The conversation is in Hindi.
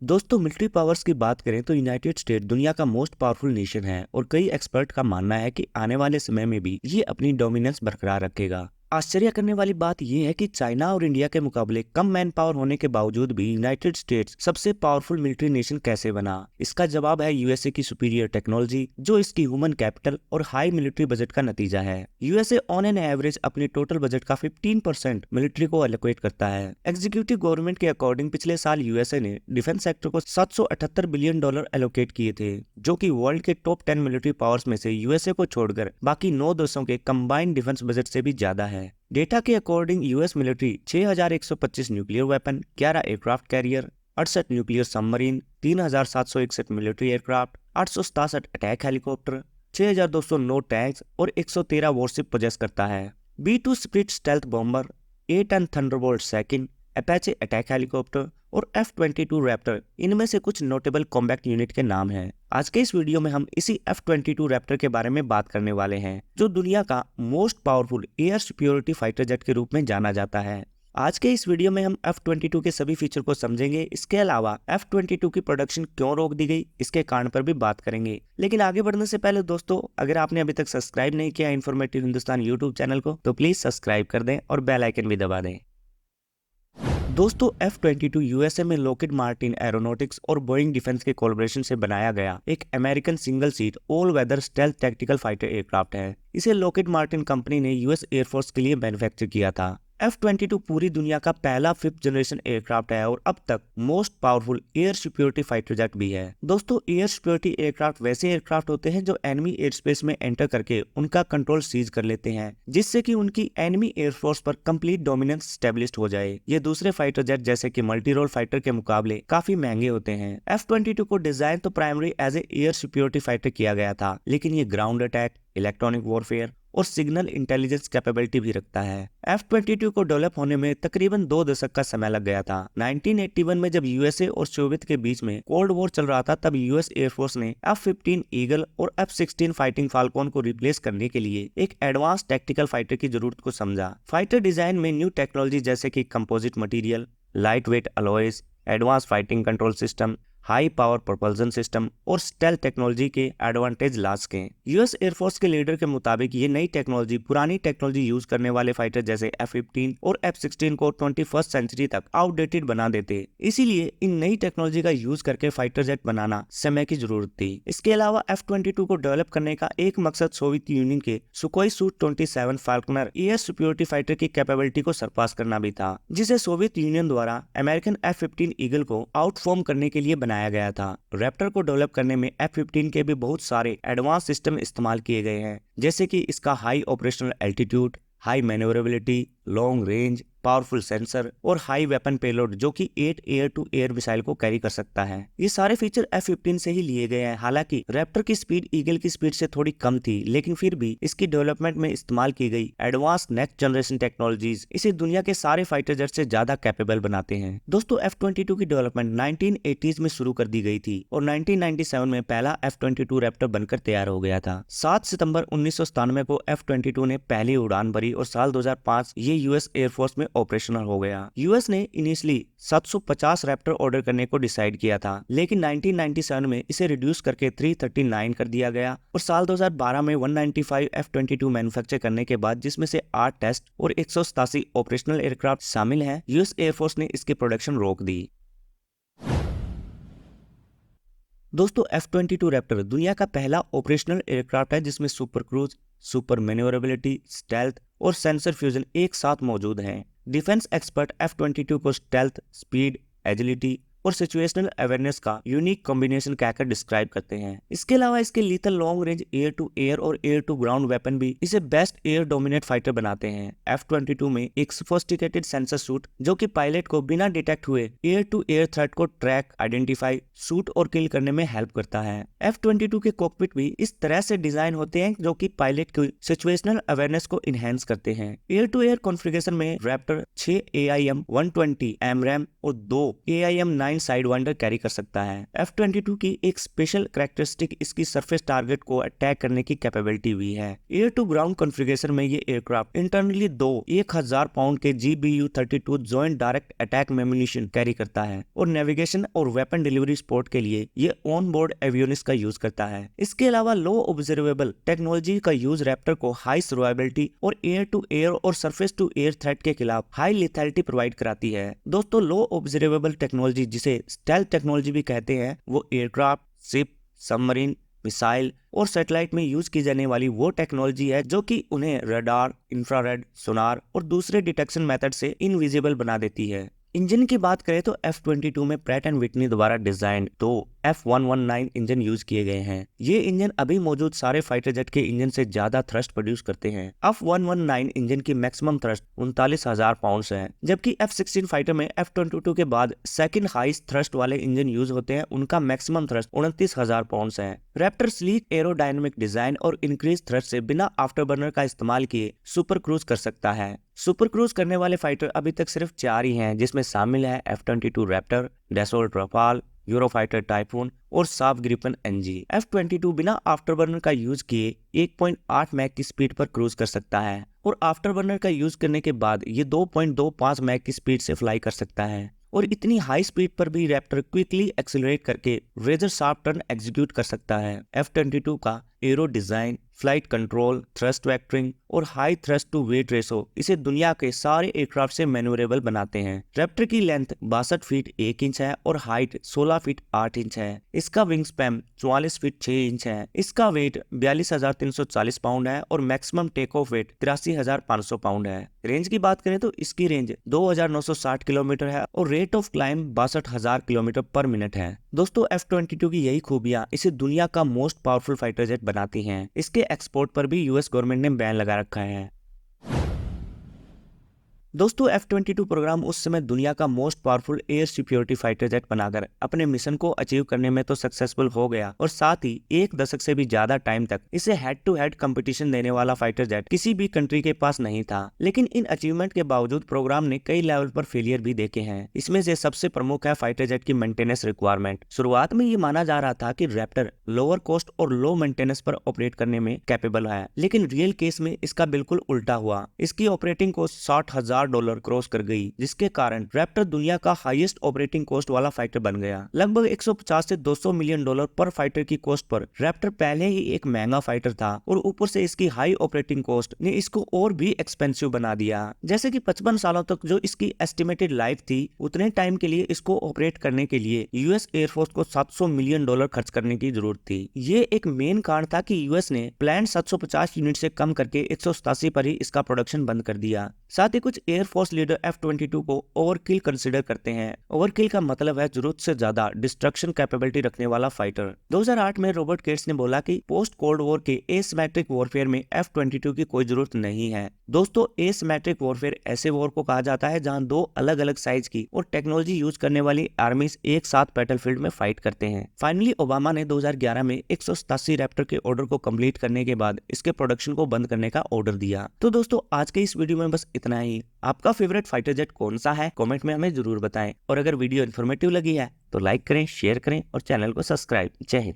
दोस्तों, मिलिट्री पावर्स की बात करें तो यूनाइटेड स्टेट दुनिया का मोस्ट पावरफुल नेशन है और कई एक्सपर्ट का मानना है कि आने वाले समय में भी ये अपनी डोमिनेंस बरकरार रखेगा। आश्चर्य करने वाली बात यह है कि चाइना और इंडिया के मुकाबले कम मैन पावर होने के बावजूद भी यूनाइटेड स्टेट्स सबसे पावरफुल मिलिट्री नेशन कैसे बना। इसका जवाब है यूएसए की सुपीरियर टेक्नोलॉजी, जो इसकी ह्यूमन कैपिटल और हाई मिलिट्री बजट का नतीजा है। यूएसए ऑन एन एवरेज अपने टोटल बजट का 15% मिलिट्री को एलोकेट करता है। एग्जीक्यूटिव गवर्नमेंट के अकॉर्डिंग पिछले साल यूएसए ने डिफेंस सेक्टर को $778 बिलियन एलोकेट किए थे, जो कि वर्ल्ड के टॉप 10 मिलिट्री पावर्स में से यूएसए को छोड़कर बाकी 9 देशों के कंबाइंड डिफेंस बजट से भी ज्यादा है। डेटा के according US military 6125 nuclear weapon, 11 aircraft carrier, 68 nuclear submarine, 3761 military aircraft, 867 attack helicopter, 6209 tanks और 113 वॉरशिप पोजेस करता है। B2 Spirit stealth bomber, A10 Thunderbolt second, Apache attack helicopter और F-22 रैप्टर इनमें से कुछ नोटेबल कॉम्बैट यूनिट के नाम हैं। आज के इस वीडियो में हम इसी F-22 रैप्टर के बारे में बात करने वाले हैं, जो दुनिया का most powerful air superiority fighter jet के रूप में जाना जाता है। आज के इस वीडियो में हम F-22 के सभी फीचर को समझेंगे। इसके अलावा F-22 की प्रोडक्शन क्यों रोक दी गई, इसके कारण पर भी बात करेंगे। लेकिन आगे बढ़ने से पहले दोस्तों, अगर आपने अभी तक सब्सक्राइब नहीं किया इन्फॉर्मेटिव हिंदुस्तान यूट्यूब चैनल को, तो प्लीज सब्सक्राइब कर दें और बेल आइकन भी दबा दें। दोस्तों, F-22 यूएसए में लॉकहीड मार्टिन एरोनॉटिक्स और बोइंग डिफेंस के कोलैबोरेशन से बनाया गया एक American single seat all weather stealth tactical fighter aircraft है। इसे लॉकहीड मार्टिन कंपनी ने यूएस एयरफोर्स के लिए मैन्युफैक्चर किया था। F-22 पूरी दुनिया का पहला 5th जनरेशन एयरक्राफ्ट है और अब तक most powerful air security fighter jet भी है। दोस्तों, एयर सिक्योरिटी एयरक्राफ्ट वैसे एयरक्राफ्ट होते हैं जो एनिमी एयर स्पेस में एंटर करके उनका कंट्रोल सीज कर लेते हैं, जिससे कि उनकी एनिमी एयरफोर्स पर कंप्लीट डोमिनेंस स्टेब्लिश हो जाए। ये दूसरे फाइटर जेट जैसे कि मल्टी रोल फाइटर के मुकाबले काफी महंगे होते हैं। F-22 को डिजाइन तो primary as a air security fighter किया गया था, लेकिन ये ग्राउंड अटैक, इलेक्ट्रॉनिक वॉरफेयर और सिग्नल इंटेलिजेंस कैपेबिलिटी भी रखता है। F-22 को डेवलप होने में तकरीबन 2 दशक का समय लग गया था। 1981 में जब यूएसए और सोवियत के बीच में कोल्ड वॉर चल रहा था, तब यूएस एयरफोर्स ने F-15 ईगल और F-16 फाइटिंग फाल्कन को रिप्लेस करने के लिए एक एडवांस टैक्टिकल फाइटर की जरूरत को समझा। फाइटर डिजाइन में न्यू टेक्नोलॉजी जैसे कि composite material, light weight alloys, advance fighting control system, high power propulsion system और स्टेल्थ टेक्नोलॉजी के एडवांटेज ला सके। यूएस एयरफोर्स के लीडर के मुताबिक ये नई टेक्नोलॉजी पुरानी टेक्नोलॉजी यूज करने वाले फाइटर जैसे F-15 और F-16 को 21st सेंचुरी तक आउटडेटेड बना देते। इसीलिए इन नई टेक्नोलॉजी का यूज करके फाइटर जेट बनाना समय की जरूरत थी। इसके अलावा F-22 को डेवलप करने का एक मकसद सोवियत यूनियन के सुकोई Su-27 Faulkner air security fighter की कैपेबिलिटी को सरपास करना भी था, जिसे सोवियत यूनियन द्वारा अमेरिकन F-15 ईगल को आउटफॉर्म करने के लिए बनाया गया था। रैप्टर को डेवलप करने में F-15 के भी बहुत सारे एडवांस सिस्टम इस्तेमाल किए गए हैं, जैसे कि इसका high operational altitude, high manoeuvrability, long range, powerful sensor और हाई वेपन पेलोड, जो कि 8 एयर टू एयर मिसाइल को कैरी कर सकता है। ये सारे फीचर F-15 से ही लिए गए हैं। हालांकि रैप्टर की स्पीड ईगल की स्पीड से थोड़ी कम थी, लेकिन फिर भी इसकी डेवलपमेंट में इस्तेमाल की गई एडवांस नेक्स्ट जनरेशन टेक्नोलॉजीज इसे दुनिया के सारे फाइटर जेट से ज्यादा कैपेबल बनाते हैं। दोस्तों, F-22 की डेवलपमेंट 1980s में शुरू कर दी गई थी और 1997 में पहला F-22 रैप्टर बनकर तैयार हो गया था। 7 सितंबर 1997 को F-22 ने पहली उड़ान भरी और साल 2005 ये यूएस एयरफोर्स में ऑपरेशनल हो गया। यूएस ने इनिशियली 750 रैप्टर ऑर्डर करने को डिसाइड किया था, लेकिन 1997 में इसे रिड्यूस करके 339 कर दिया गया और साल 2012 में 195 F-22 मैन्युफैक्चर करने के बाद, जिसमें से 8 टेस्ट और 187 ऑपरेशनल एयरक्राफ्ट शामिल हैं, यूएस एयरफोर्स ने इसकी प्रोडक्शन रोक दी। दोस्तों, F-22 रैप्टर दुनिया का पहला ऑपरेशनल एयरक्राफ्ट है जिसमें super cruise, super manoeuvrability, stealth और सेंसर फ्यूजन एक साथ मौजूद हैं। डिफेंस एक्सपर्ट F-22 को स्टेल्थ, स्पीड, एजिलिटी और सिचुएशनल अवेयरनेस का यूनिक कॉम्बिनेशन कहकर डिस्क्राइब करते हैं। इसके अलावा इसके lethal long range air to air और एयर टू ग्राउंड वेपन भी इसे बेस्ट एयर डोमिनेट फाइटर बनाते हैं। F-22 में एक सोफिस्टिकेटेड सेंसर सूट, जो कि पायलट को बिना डिटेक्ट हुए एयर टू एयर थ्रेट को ट्रैक, आइडेंटिफाई, शूट और किल करने में हेल्प करता है। F-22 के कॉकपिट भी इस तरह से डिजाइन होते हैं जो कि पायलट की सिचुएशनल अवेयरनेस को इनहेंस करते हैं। एयर टू एयर कॉन्फ़िगरेशन में रैप्टर 6 AIM-120 AMRAAM और 2 AIM-9 डिजाइन साइडवाइंडर कैरी कर सकता है। F-22 की एक स्पेशल कैरेक्टरिस्टिक इसकी सरफेस टारगेट को अटैक करने की कैपेबिलिटी भी है। एयर टू ग्राउंड कॉन्फ़िगरेशन में ये एयरक्राफ्ट इंटरनली दो 1000 पाउंड के GBU-32 joint direct attack ammunition carry करता है और नेविगेशन और वेपन डिलीवरी सपोर्ट के लिए ये ऑन बोर्ड एवियोनिक्स का यूज करता है। इसके अलावा लो ऑब्जर्वेबल टेक्नोलॉजी का यूज रैप्टर को हाई सर्वाइबिलिटी और एयर टू एयर और सरफेस टू एयर थ्रेट के खिलाफ हाई लिथैलिटी प्रोवाइड कराती है। दोस्तों, लो ऑब्जर्वेबल टेक्नोलॉजी जिसे स्टेल्थ टेक्नोलॉजी भी कहते हैं, वो एयरक्राफ्ट, शिप, सबमरीन, मिसाइल और सैटेलाइट में यूज की जाने वाली वो टेक्नोलॉजी है जो कि उन्हें रडार, इंफ्रारेड, सोनार और दूसरे डिटेक्शन मेथड से इनविजिबल बना देती है। इंजन की बात करें तो F-22 में प्रैट एंड विटनी द्वारा डिजाइन दो F119 इंजन यूज किए गए हैं। ये इंजन अभी मौजूद सारे फाइटर जेट के इंजन से ज्यादा थ्रस्ट प्रोड्यूस करते हैं। F119 इंजन की मैक्सिमम थ्रस्ट 39,000 पाउंड है, जबकि F-16 फाइटर में F-22 के बाद सेकंड हाईएस्ट थ्रस्ट वाले इंजन यूज होते हैं। उनका मैक्सिमम थ्रस्ट 29,000 पाउंड है। रैप्टर स्लीक एरोडायनेमिक डिजाइन और इंक्रीज थ्रस्ट से बिना आफ्टरबर्नर का इस्तेमाल किए सुपर क्रूज कर सकता है। सुपर क्रूज करने वाले फाइटर अभी तक सिर्फ 4 ही हैं, जिसमें शामिल है F-22 Raptor, Dassault Rafale, Eurofighter Typhoon और साफ ग्रिफन NG। F-22 बिना आफ्टरबर्नर का यूज किए 1.8 मैक की स्पीड पर क्रूज कर सकता है और आफ्टरबर्नर का यूज करने के बाद ये 2.25 मैक की स्पीड से फ्लाई कर सकता है। और इतनी हाई स्पीड पर भी रैप्टर क्विकली एक्सीलरेट करके रेजर शार्प टर्न एग्जीक्यूट कर सकता है। F-22 का aero design, flight control, thrust vectoring और high thrust to weight ratio इसे दुनिया के सारे एयरक्राफ्ट से मैन्यूरेबल बनाते हैं। रैप्टर की लेंथ 62 फीट 1 इंच है और हाइट 16 फीट 8 इंच है। इसका विंग स्पैन 44 फीट 6 इंच है। इसका वेट 42,340 पाउंड है और maximum take off weight 83,500 pound है। रेंज की बात करें तो इसकी रेंज 2,960 किलोमीटर है और रेट ऑफ क्लाइंब 62,000 किलोमीटर पर मिनट है। दोस्तों, F-22 की यही खूबियां इसे दुनिया का मोस्ट पावरफुल फाइटर जेट बनाती हैं। इसके एक्सपोर्ट पर भी यूएस गवर्नमेंट ने बैन लगा रखा है। दोस्तों, F-22 प्रोग्राम उस समय दुनिया का most powerful air security fighter jet बनाकर अपने मिशन को अचीव करने में तो सक्सेसफुल हो गया और साथ ही एक दशक से भी ज्यादा टाइम तक इसे हेड टू हेड कंपटीशन देने वाला फाइटर जेट किसी भी कंट्री के पास नहीं था। लेकिन इन अचीवमेंट के बावजूद प्रोग्राम ने कई लेवल पर फेलियर भी देखे हैं। इसमें से सबसे प्रमुख है फाइटर जेट की मेंटेनेंस रिक्वायरमेंट। शुरुआत में ये माना जा रहा था कि रैप्टर लोअर कॉस्ट और लो मेंटेनेंस पर ऑपरेट करने में कैपेबल है, लेकिन रियल केस में इसका बिल्कुल उल्टा हुआ। इसकी ऑपरेटिंग कॉस्ट $60,000 क्रॉस कर गई, जिसके कारण रैप्टर दुनिया का हाईएस्ट ऑपरेटिंग कॉस्ट वाला फाइटर बन गया। लगभग 150 से $200 मिलियन पर फाइटर की कॉस्ट पर रैप्टर पहले ही एक महंगा फाइटर था और ऊपर से इसकी हाई ऑपरेटिंग कॉस्ट ने इसको और भी एक्सपेंसिव बना दिया। जैसे कि 55 सालों तक जो इसकी एस्टिमेटेड लाइफ थी, उतने टाइम के लिए इसको ऑपरेट करने के लिए यूएस एयरफोर्स को $700 मिलियन खर्च करने की जरूरत थी। ये एक मेन कारण था कि यूएस ने प्लान 750 यूनिट से कम करके 187 पर ही इसका प्रोडक्शन बंद कर दिया। साथ ही कुछ एयरफोर्स लीडर F-22 को ओवरकिल कंसीडर करते हैं। ओवरकिल का मतलब है जरूरत से ज्यादा डिस्ट्रक्शन कैपेबिलिटी रखने वाला फाइटर। 2008 में रॉबर्ट गेट्स ने बोला कि पोस्ट कोल्ड वॉर के एसिमेट्रिक वॉरफेयर में F-22 की कोई जरूरत नहीं है। दोस्तों, एसिमेट्रिक वॉरफेयर ऐसे वॉर को कहा जाता है जहां दो अलग अलग साइज की और टेक्नोलॉजी यूज करने वाली आर्मीज एक साथ बैटलफील्ड में फाइट करते हैं। फाइनली ओबामा ने 2011 में 187 रैप्टर के ऑर्डर को कंप्लीट करने के बाद इसके प्रोडक्शन को बंद करने का ऑर्डर दिया। तो दोस्तों, आज के इस वीडियो में बस इतना ही। आपका फेवरेट फाइटर जेट कौन सा है, कमेंट में हमें जरूर बताएं और अगर वीडियो इन्फॉर्मेटिव लगी है तो लाइक करें, शेयर करें और चैनल को सब्सक्राइब। जय हिंद।